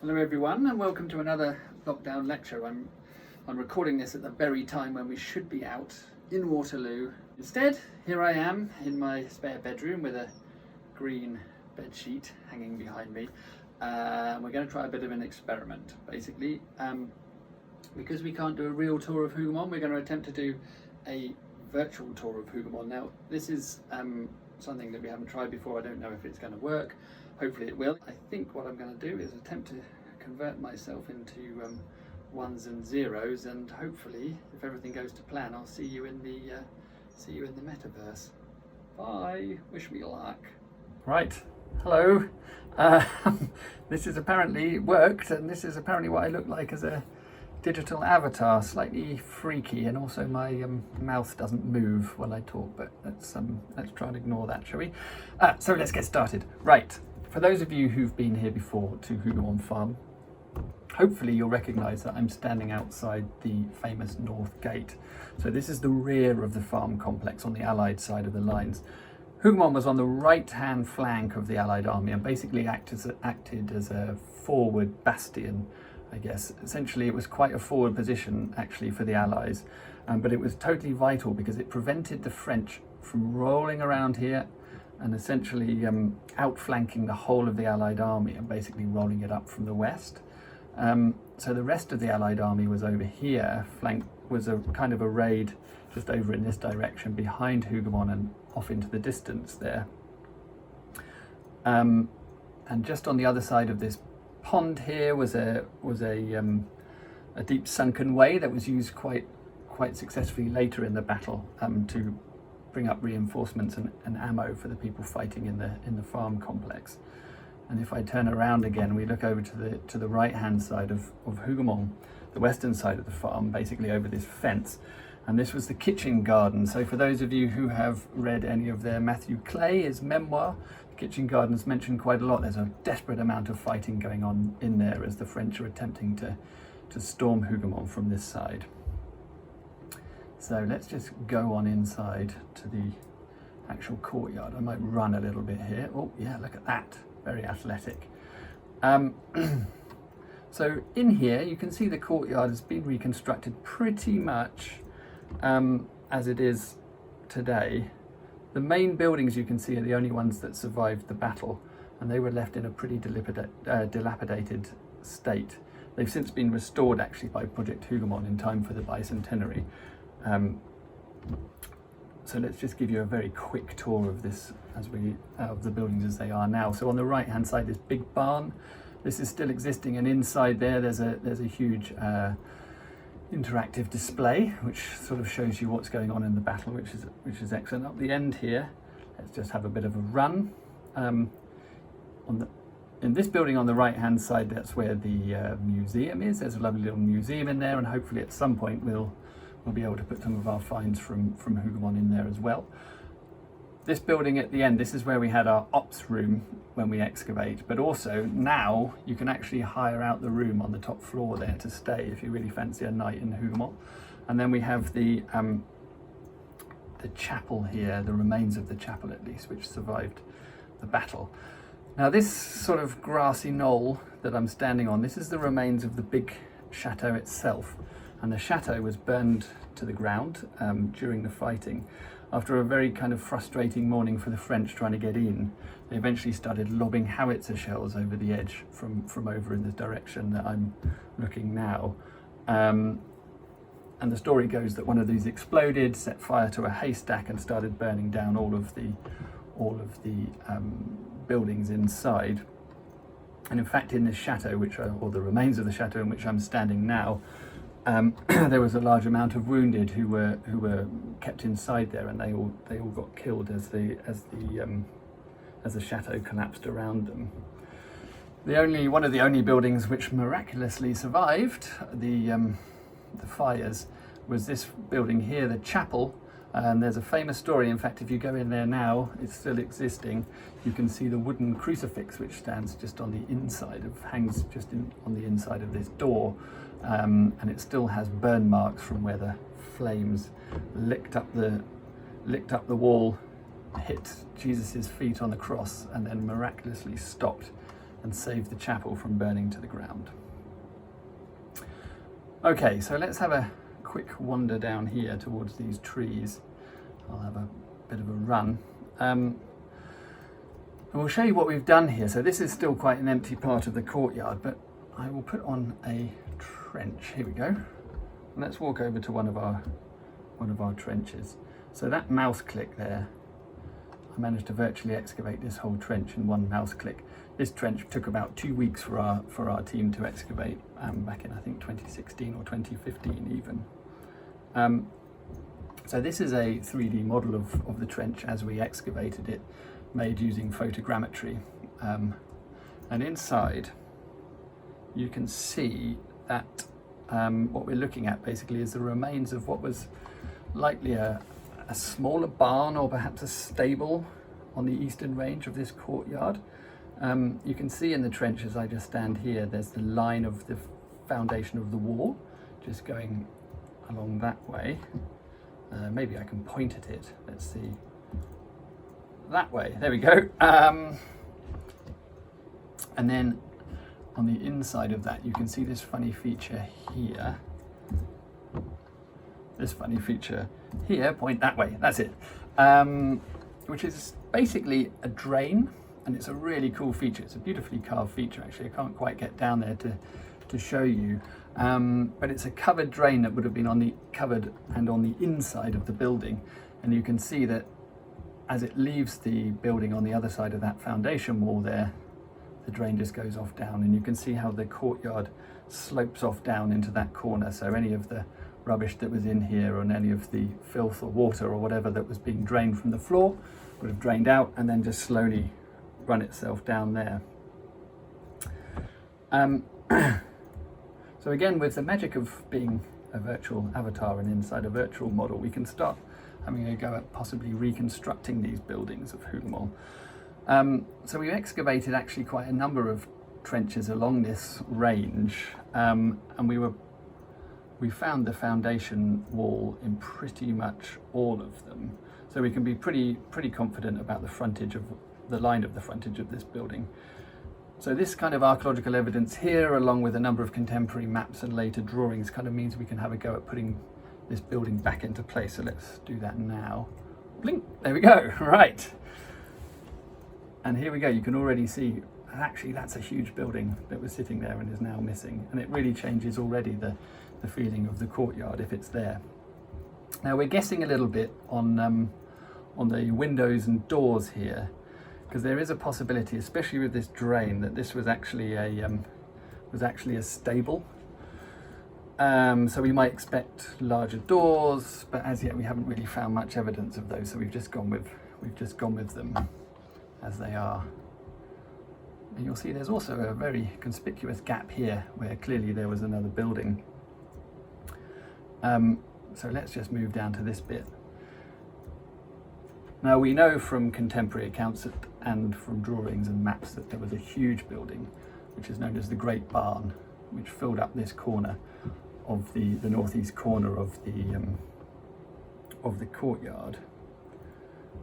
Hello everyone and welcome to another lockdown lecture. I'm recording this at the very time when we should be out in Waterloo. Instead, here I am in my spare bedroom with a green bed sheet hanging behind me. We're going to try a bit of an experiment. Basically, because we can't do a real tour of Hougoumont, we're going to attempt to do a virtual tour of Hougoumont. Now, this is something that we haven't tried before. I don't know if it's going to work. Hopefully it will. I think what I'm going to do is attempt to convert myself into ones and zeros, and hopefully, if everything goes to plan, I'll see you in the metaverse. Bye. Wish me luck. Right. Hello. This has apparently worked, and this is apparently what I look like as a digital avatar. Slightly freaky, and also my mouth doesn't move when I talk. But let's try and ignore that, shall we? So let's get started. Right. For those of you who've been here before to Hougoumont Farm, hopefully you'll recognise that I'm standing outside the famous North Gate. So this is the rear of the farm complex on the Allied side of the lines. Hougoumont was on the right-hand flank of the Allied army and basically acted as a forward bastion, I guess. Essentially it was quite a forward position actually for the Allies, but it was totally vital because it prevented the French from rolling around here and essentially outflanking the whole of the Allied army and basically rolling it up from the west. So the rest of the Allied army was over here, was a kind of arrayed just over in this direction behind Hougoumont and off into the distance there. And just on the other side of this pond here was a deep sunken way that was used quite successfully later in the battle to bring up reinforcements and ammo for the people fighting in the farm complex. And if I turn around again, we look over to the right hand side of Hougoumont, the western side of the farm, basically over this fence. And this was the kitchen garden. So for those of you who have read any of Matthew Clay's memoir, the kitchen garden's mentioned quite a lot. There's a desperate amount of fighting going on in there as the French are attempting to storm Hougoumont from this side. So let's just go on inside to the actual courtyard. I might run a little bit here. Oh yeah, look at that. Very athletic. So in here you can see the courtyard has been reconstructed pretty much as it is today. The main buildings you can see are the only ones that survived the battle, and they were left in a pretty dilapidated state. They've since been restored actually by Project Hougoumont in time for the bicentenary. So let's just give you a very quick tour of this of the buildings as they are now. So on the right hand side, this big barn, this is still existing, and inside there's a huge interactive display which sort of shows you what's going on in the battle, which is excellent. Up the end here, let's just have a bit of a run. In this building on the right hand side, that's where the museum is. There's a lovely little museum in there, and hopefully at some point we'll be able to put some of our finds from Hougoumont in there as well. This building at the end, this is where we had our ops room when we excavate, but also now you can actually hire out the room on the top floor there to stay if you really fancy a night in Hougoumont. And then we have the chapel here, the remains of the chapel at least, which survived the battle. Now this sort of grassy knoll that I'm standing on, this is the remains of the big chateau itself. And the chateau was burned to the ground during the fighting. After a very kind of frustrating morning for the French trying to get in, they eventually started lobbing howitzer shells over the edge from over in the direction that I'm looking now. And the story goes that one of these exploded, set fire to a haystack, and started burning down all of the buildings inside. And in fact, in this chateau, or the remains of the chateau in which I'm standing now, there was a large amount of wounded who were kept inside there, and they all got killed as the chateau collapsed around them. One of the only buildings which miraculously survived the fires was this building here, the chapel. And there's a famous story. In fact, if you go in there now, it's still existing. You can see the wooden crucifix which stands just on the inside hangs just on the inside of this door. And it still has burn marks from where the flames licked up the wall, hit Jesus's feet on the cross, and then miraculously stopped and saved the chapel from burning to the ground. Okay, so let's have a quick wander down here towards these trees. I'll have a bit of a run. And we'll show you what we've done here. So this is still quite an empty part of the courtyard, but I will put on a trench. Here we go. And let's walk over to one of our trenches. So that mouse click there, I managed to virtually excavate this whole trench in one mouse click. This trench took about 2 weeks for our team to excavate back in, I think, 2016 or 2015 even. So this is a 3D model of the trench as we excavated it, made using photogrammetry. And inside you can see that what we're looking at basically is the remains of what was likely a smaller barn or perhaps a stable on the eastern range of this courtyard. You can see in the trench, as I just stand here, there's the line of the foundation of the wall just going along that way. Maybe I can point at it. Let's see. That way. There we go. And then on the inside of that, you can see this funny feature here. This funny feature here, point that way. That's it. Which is basically a drain. And it's a really cool feature. It's a beautifully carved feature, actually. I can't quite get down there to show you. But it's a covered drain that would have been covered and on the inside of the building. And you can see that as it leaves the building on the other side of that foundation wall there, the drain just goes off down. And you can see how the courtyard slopes off down into that corner. So any of the rubbish that was in here, and any of the filth or water or whatever that was being drained from the floor would have drained out and then just slowly run itself down there. So again, with the magic of being a virtual avatar and inside a virtual model, we can start having a go at possibly reconstructing these buildings of Hougoumont. So we excavated actually quite a number of trenches along this range, and we found the foundation wall in pretty much all of them. So we can be pretty confident about the line of the frontage of this building. So this kind of archaeological evidence here, along with a number of contemporary maps and later drawings, kind of means we can have a go at putting this building back into place. So let's do that now. Blink, there we go, right. And here we go, you can already see, actually that's a huge building that was sitting there and is now missing. And it really changes already the feeling of the courtyard if it's there. Now we're guessing a little bit on the windows and doors here, because there is a possibility, especially with this drain, that this was actually a stable. So we might expect larger doors, but as yet we haven't really found much evidence of those. So we've just gone with them as they are. And you'll see there's also a very conspicuous gap here where clearly there was another building. So let's just move down to this bit. Now we know from contemporary accounts and from drawings and maps that there was a huge building, which is known as the Great Barn, which filled up this corner of the northeast corner of the courtyard.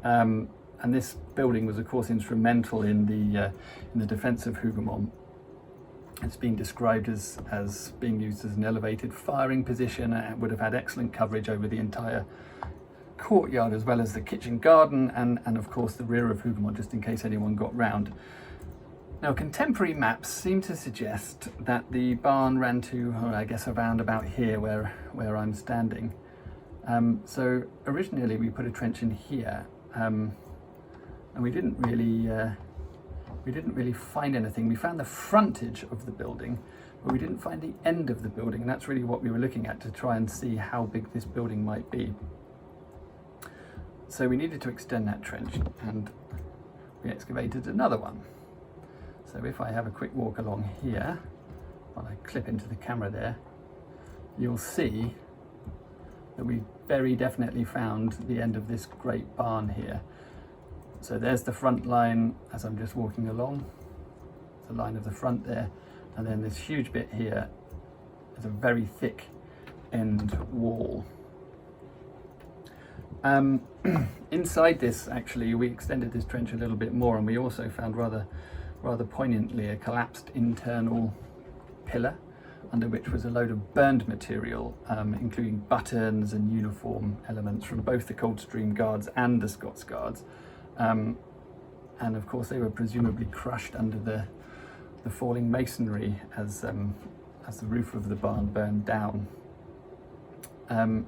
And this building was, of course, instrumental in the defence of Hougoumont. It's been described as being used as an elevated firing position, and would have had excellent coverage over the entire courtyard, as well as the kitchen garden and of course the rear of Hougoumont, just in case anyone got round. Now contemporary maps seem to suggest that the barn ran to, I guess, around about here where I'm standing. So originally we put a trench in here, and we didn't really find anything. We found the frontage of the building, but we didn't find the end of the building, and that's really what we were looking at to try and see how big this building might be. So we needed to extend that trench, and we excavated another one. So if I have a quick walk along here, while I clip into the camera there, you'll see that we very definitely found the end of this great barn here. So there's the front line as I'm just walking along, the line of the front there, and then this huge bit here is a very thick end wall. Inside this, actually, we extended this trench a little bit more, and we also found rather rather poignantly a collapsed internal pillar under which was a load of burned material, including buttons and uniform elements from both the Coldstream Guards and the Scots Guards. And of course they were presumably crushed under the falling masonry as the roof of the barn burned down. And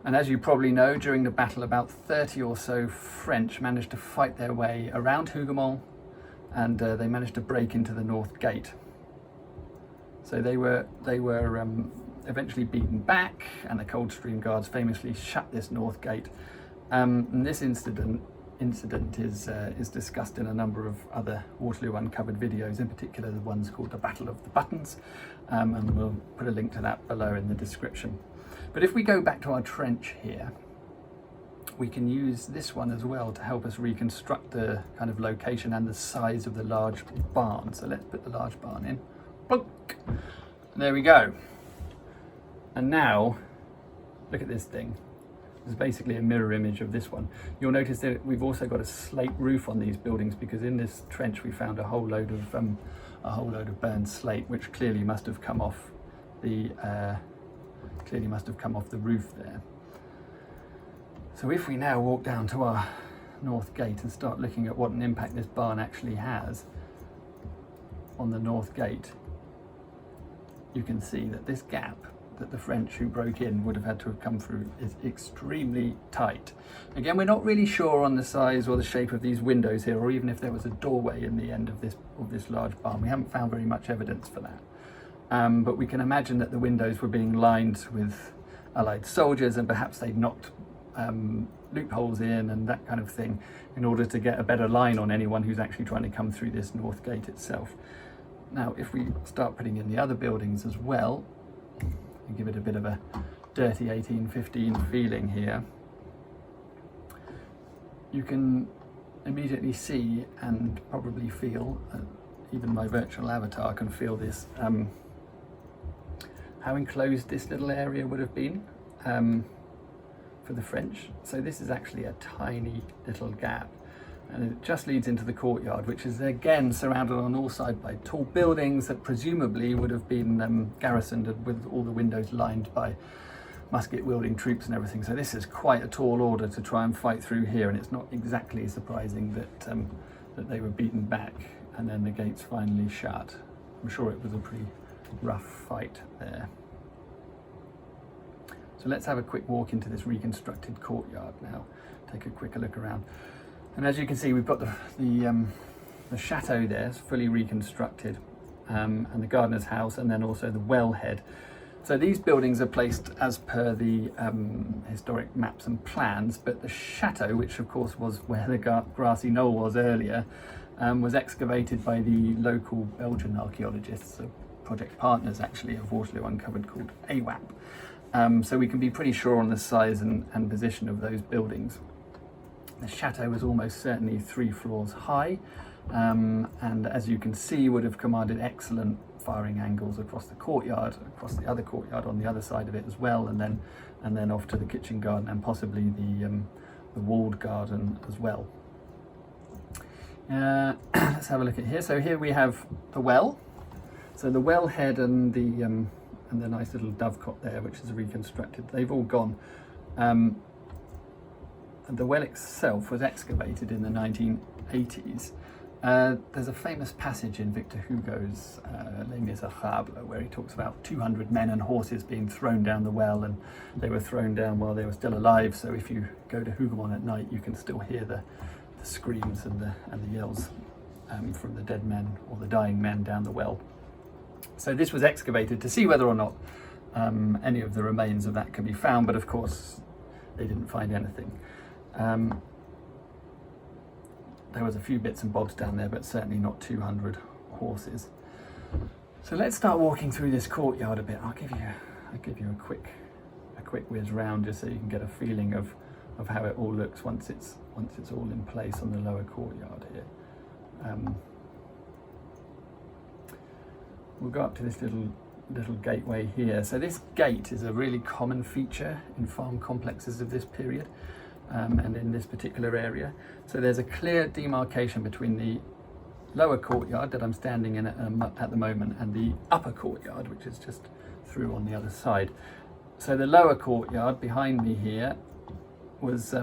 as you probably know, during the battle about 30 or so French managed to fight their way around Hougoumont, and they managed to break into the north gate. So they were eventually beaten back, and the Coldstream Guards famously shut this north gate. And this incident is discussed in a number of other Waterloo Uncovered videos, in particular the ones called the Battle of the Buttons, and we'll put a link to that below in the description. But if we go back to our trench here, we can use this one as well to help us reconstruct the kind of location and the size of the large barn. So let's put the large barn in. Plunk. There we go. And now, look at this thing. It's basically a mirror image of this one. You'll notice that we've also got a slate roof on these buildings, because in this trench we found a whole load of burned slate, which clearly must have come off the roof there. So if we now walk down to our north gate and start looking at what an impact this barn actually has on the north gate, you can see that this gap that the French who broke in would have had to have come through is extremely tight. Again, we're not really sure on the size or the shape of these windows here, or even if there was a doorway in the end of this large barn. We haven't found very much evidence for that. But we can imagine that the windows were being lined with Allied soldiers, and perhaps they'd knocked loopholes in and that kind of thing in order to get a better line on anyone who's actually trying to come through this north gate itself. Now, if we start putting in the other buildings as well, and give it a bit of a dirty 1815 feeling here, you can immediately see and probably feel, even my virtual avatar can feel this, how enclosed this little area would have been for the French. So this is actually a tiny little gap, and it just leads into the courtyard, which is again surrounded on all sides by tall buildings that presumably would have been garrisoned with all the windows lined by musket-wielding troops and everything. So this is quite a tall order to try and fight through here, and it's not exactly surprising that they were beaten back and then the gates finally shut. I'm sure it was a pretty rough fight there. So let's have a quick walk into this reconstructed courtyard now, take a quicker look around. And as you can see, we've got the chateau there, it's fully reconstructed, and the gardener's house, and then also the wellhead. So these buildings are placed as per the historic maps and plans, but the chateau, which of course was where the grassy knoll was earlier, was excavated by the local Belgian archaeologists, so project partners actually of Waterloo Uncovered, called AWAP. So we can be pretty sure on the size and position of those buildings. The chateau was almost certainly 3 floors high, and as you can see would have commanded excellent firing angles across the courtyard, across the other courtyard on the other side of it as well, and then off to the kitchen garden and possibly the walled garden as well. Let's have a look at here. So here we have the well. So the wellhead and the nice little dovecot there, which is reconstructed, they've all gone. And the well itself was excavated in the 1980s. There's a famous passage in Victor Hugo's Les Miserables where he talks about 200 men and horses being thrown down the well, and they were thrown down while they were still alive. So if you go to Hougoumont at night, you can still hear the screams and the yells from the dead men or the dying men down the well. So this was excavated to see whether or not any of the remains of that can be found, but of course they didn't find anything. There was a few bits and bobs down there, but certainly not 200 horses. So let's start walking through this courtyard a bit. I'll give you a quick whiz round just so you can get a feeling of how it all looks once it's all in place on the lower courtyard here. We'll go up to this little gateway here. So this gate is a really common feature in farm complexes of this period. And in this particular area. So there's a clear demarcation between the lower courtyard that I'm standing in at the moment, and the upper courtyard, which is just through on the other side. So the lower courtyard behind me here was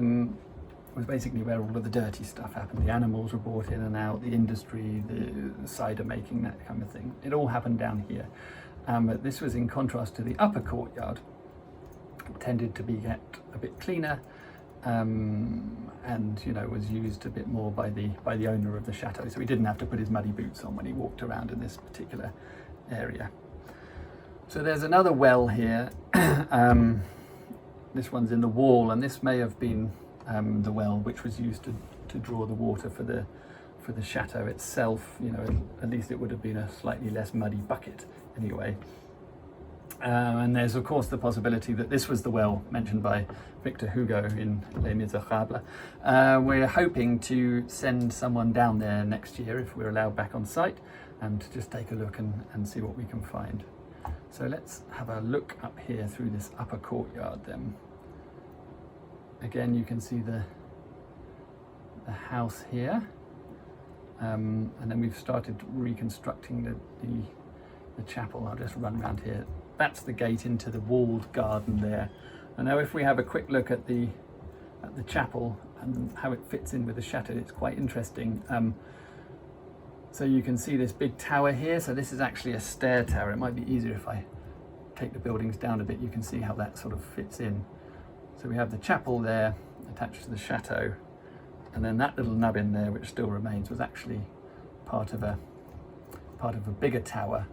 basically where all of the dirty stuff happened. The animals were brought in and out, the industry, the cider making, that kind of thing. It all happened down here. But this was in contrast to the upper courtyard. It tended to be kept a bit cleaner, and was used a bit more by the owner of the chateau, so he didn't have to put his muddy boots on when he walked around in this particular area. So there's another well here. This one's in the wall, and this may have been the well which was used to draw the water for the chateau itself. At least it would have been a slightly less muddy bucket anyway. And there's of course the possibility that this was the well mentioned by Victor Hugo in Les Miserables. We're hoping to send someone down there next year if we're allowed back on site, and to just take a look and see what we can find. So let's have a look up here through this upper courtyard then. Again, you can see the house here, and then we've started reconstructing the chapel. I'll just run around here. That's the gate into the walled garden there. And now if we have a quick look at the chapel and how it fits in with the chateau, it's quite interesting. So you can see this big tower here. So this is actually a stair tower. It might be easier if I take the buildings down a bit. You can see how that sort of fits in. So we have the chapel there attached to the chateau, and then that little nubbin there, which still remains, was actually part of a bigger tower.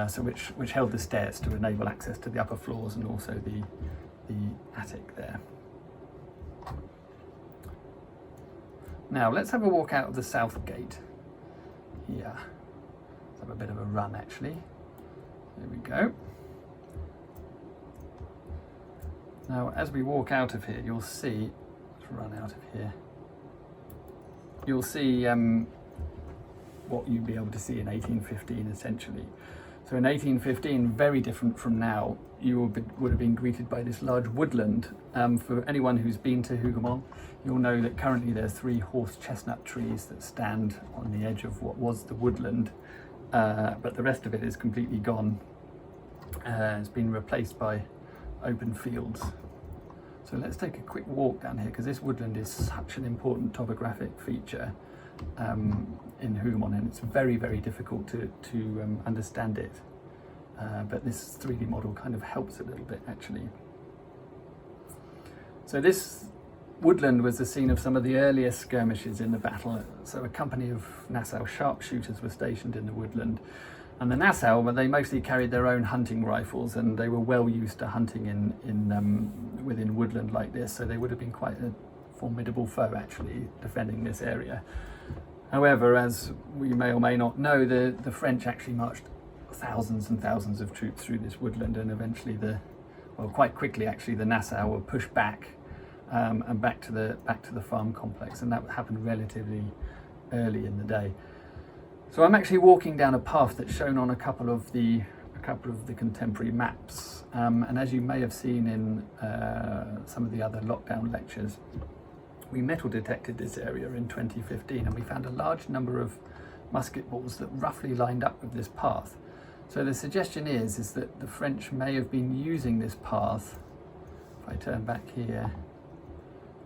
So which held the stairs to enable access to the upper floors, and also the attic there. Now let's have a walk out of the south gate here. Let's have a bit of a run actually. There we go. Now as we walk out of here, you'll see, let's run out of here, you'll see what you'd be able to see in 1815 essentially. So in 1815, very different from now, you would have been greeted by this large woodland. For anyone who's been to Hougoumont, you'll know that currently there's 3 horse chestnut trees that stand on the edge of what was the woodland, but the rest of it is completely gone. It's been replaced by open fields. So let's take a quick walk down here, because this woodland is such an important topographic feature in Hougoumont, and it's very, very difficult to understand it. But this 3D model kind of helps a little bit actually. So this woodland was the scene of some of the earliest skirmishes in the battle. So a company of Nassau sharpshooters were stationed in the woodland. And the Nassau, well, they mostly carried their own hunting rifles, and they were well used to hunting within woodland like this. So they would have been quite a formidable foe actually defending this area. However, as we may or may not know, the French actually marched thousands and thousands of troops through this woodland, and eventually quite quickly actually, the Nassau were pushed back and back to the farm complex, and that happened relatively early in the day. So I'm actually walking down a path that's shown on a couple of the contemporary maps, and as you may have seen in some of the other lockdown lectures, we metal detected this area in 2015, and we found a large number of musket balls that roughly lined up with this path. So the suggestion is that the French may have been using this path. If I turn back here,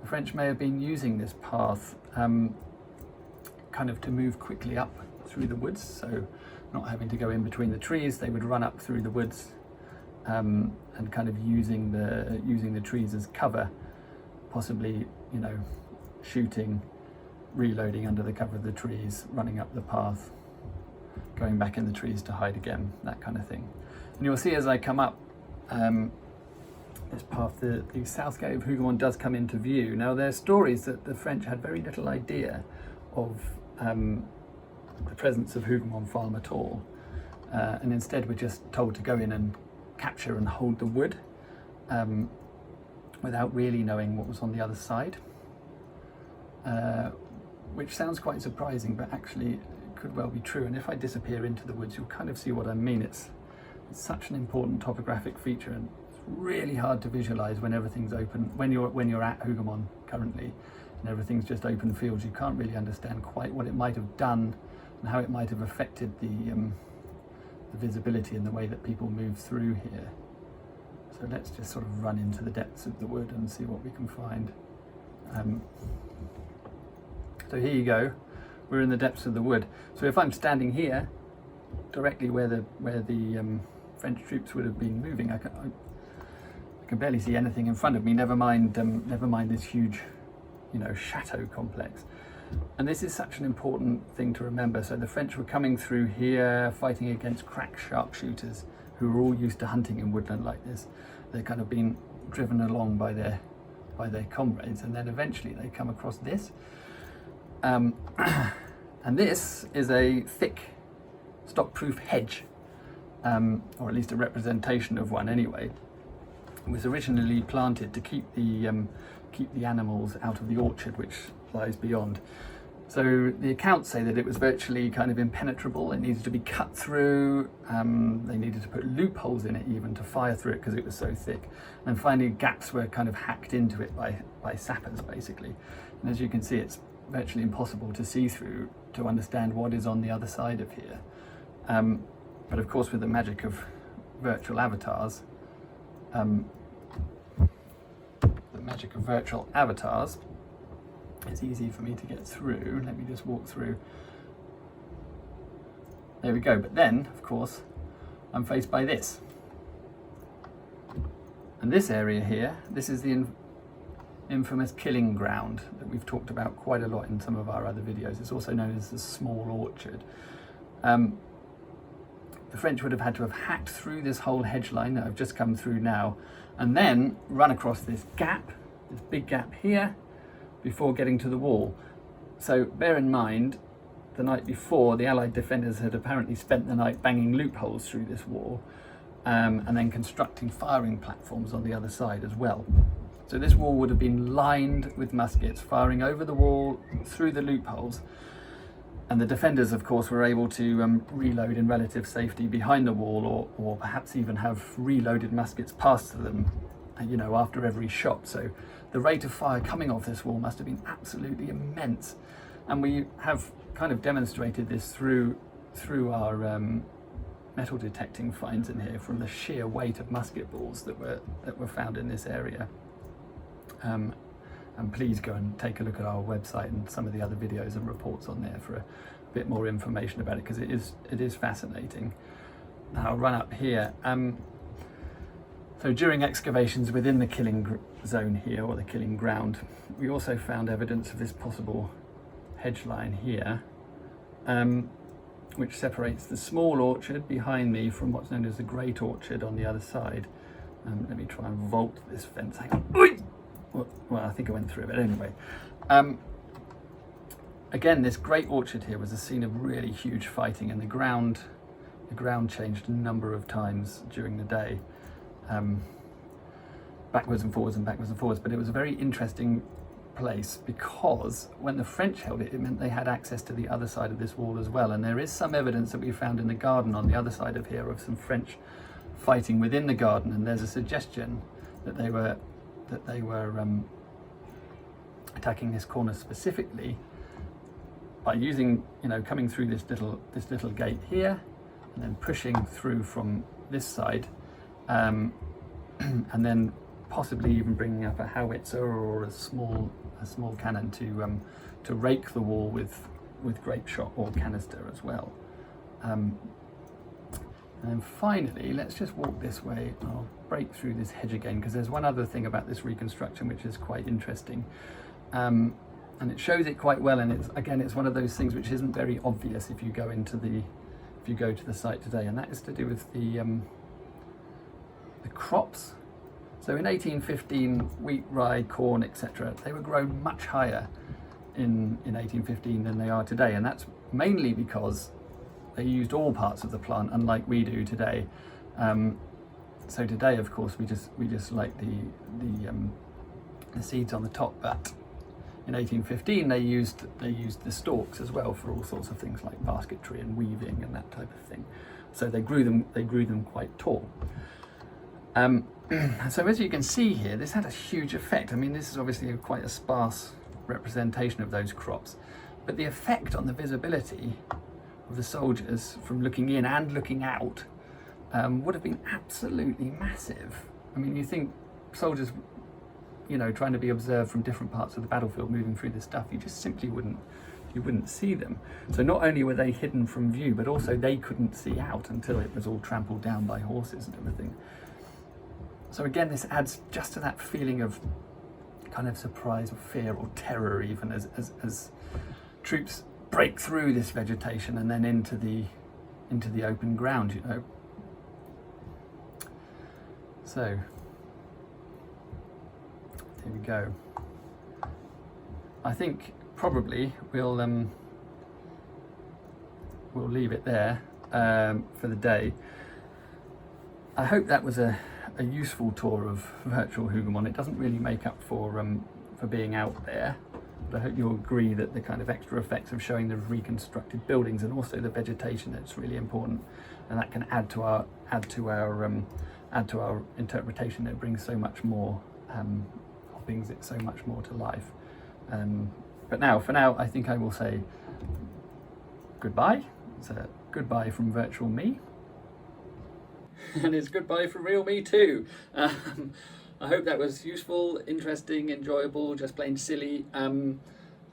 the French may have been using this path kind of to move quickly up through the woods, so not having to go in between the trees, they would run up through the woods and kind of using the trees as cover, possibly, shooting, reloading under the cover of the trees, running up the path, going back in the trees to hide again, that kind of thing. And you'll see as I come up this path, the south gate of Hougoumont does come into view. Now there's stories that the French had very little idea of the presence of Hougoumont farm at all, and instead were just told to go in and capture and hold the wood without really knowing what was on the other side, which sounds quite surprising, but actually it could well be true. And if I disappear into the woods, you'll kind of see what I mean. It's such an important topographic feature, and it's really hard to visualize when everything's open. When you're at Hougoumont currently and everything's just open fields, you can't really understand quite what it might have done and how it might have affected the visibility and the way that people move through here. So let's just sort of run into the depths of the wood and see what we can find. So here you go, we're in the depths of the wood. So if I'm standing here, directly where the French troops would have been moving, I can barely see anything in front of me. Never mind this huge, chateau complex. And this is such an important thing to remember. So the French were coming through here, fighting against crack sharpshooters who were all used to hunting in woodland like this. They're kind of being driven along by their comrades, and then eventually they come across this. And this is a thick stock-proof hedge, or at least a representation of one anyway. It was originally planted to keep the animals out of the orchard which lies beyond. So the accounts say that it was virtually kind of impenetrable. It needed to be cut through. They needed to put loopholes in it even to fire through it because it was so thick. And finally gaps were kind of hacked into it by sappers basically. And as you can see, it's virtually impossible to see through to understand what is on the other side of here. But of course with the magic of virtual avatars, it's easy for me to get through. Let me just walk through. There we go. But then, of course, I'm faced by this. And this area here, this is the infamous killing ground that we've talked about quite a lot in some of our other videos. It's also known as the small orchard. The French would have had to have hacked through this whole hedge line that I've just come through now, and then run across this gap, this big gap here, before getting to the wall. So bear in mind, the night before, the Allied defenders had apparently spent the night banging loopholes through this wall, and then constructing firing platforms on the other side as well. So this wall would have been lined with muskets firing over the wall, through the loopholes, and the defenders, of course, were able to reload in relative safety behind the wall, or perhaps even have reloaded muskets passed to them, after every shot. So the rate of fire coming off this wall must have been absolutely immense. And we have kind of demonstrated this through our metal detecting finds in here from the sheer weight of musket balls that were found in this area. And please go and take a look at our website and some of the other videos and reports on there for a bit more information about it, because it is fascinating. Now I'll run up here. So during excavations within the killing zone here, or the killing ground, we also found evidence of this possible hedge line here, which separates the small orchard behind me from what's known as the great orchard on the other side. Let me try and vault this fence. Hang on. Oi! Well, I think I went through it anyway. Again, this great orchard here was a scene of really huge fighting, and the ground changed a number of times during the day. Backwards and forwards and backwards and forwards, but it was a very interesting place because when the French held it, it meant they had access to the other side of this wall as well. And there is some evidence that we found in the garden on the other side of here of some French fighting within the garden, and there's a suggestion that they were attacking this corner specifically by using, coming through this little gate here and then pushing through from this side, and then possibly even bringing up a howitzer or a small cannon to rake the wall with grape shot or canister as well. And then finally, let's just walk this way. I'll break through this hedge again because there's one other thing about this reconstruction which is quite interesting, and it shows it quite well. And it's one of those things which isn't very obvious if you go to the site today, and that is to do with the crops. So in 1815, wheat, rye, corn, etc., they were grown much higher in 1815 than they are today, and that's mainly because they used all parts of the plant, unlike we do today. So today, of course, we just like the seeds on the top, but in 1815 they used the stalks as well for all sorts of things like basketry and weaving and that type of thing. So they grew them quite tall. So as you can see here, this had a huge effect. I mean, this is obviously quite a sparse representation of those crops, but the effect on the visibility of the soldiers from looking in and looking out would have been absolutely massive. I mean, you think soldiers, you know, trying to be observed from different parts of the battlefield, moving through this stuff, you just simply wouldn't see them. So not only were they hidden from view, but also they couldn't see out until it was all trampled down by horses and everything. So again, this adds just to that feeling of kind of surprise or fear or terror, even as troops break through this vegetation and then into the open ground, you know. So here we go. I think probably we'll leave it there for the day. I hope that was a useful tour of virtual Hougoumont. It doesn't really make up for being out there, but I hope you'll agree that the kind of extra effects of showing the reconstructed buildings and also the vegetation, that's really important, and that can add to our interpretation. It brings so much more, brings it so much more to life. But now, for now, I think I will say goodbye. It's a goodbye from virtual me. And it's goodbye from real me too. I hope that was useful, interesting, enjoyable, just plain silly.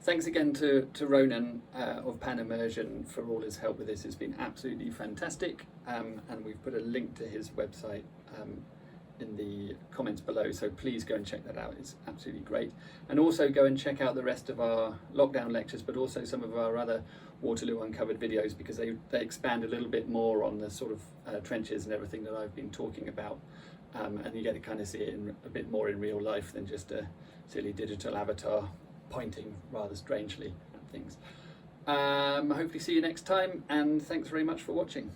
Thanks again to Ronan of Pan Immersion for all his help with this. It's been absolutely fantastic. And we've put a link to his website in the comments below, so please go and check that out. It's absolutely great. And also go and check out the rest of our lockdown lectures, but also some of our other Waterloo Uncovered videos, because they expand a little bit more on the sort of trenches and everything that I've been talking about, and you get to kind of see it a bit more in real life than just a silly digital avatar pointing rather strangely at things. Hopefully see you next time, and thanks very much for watching.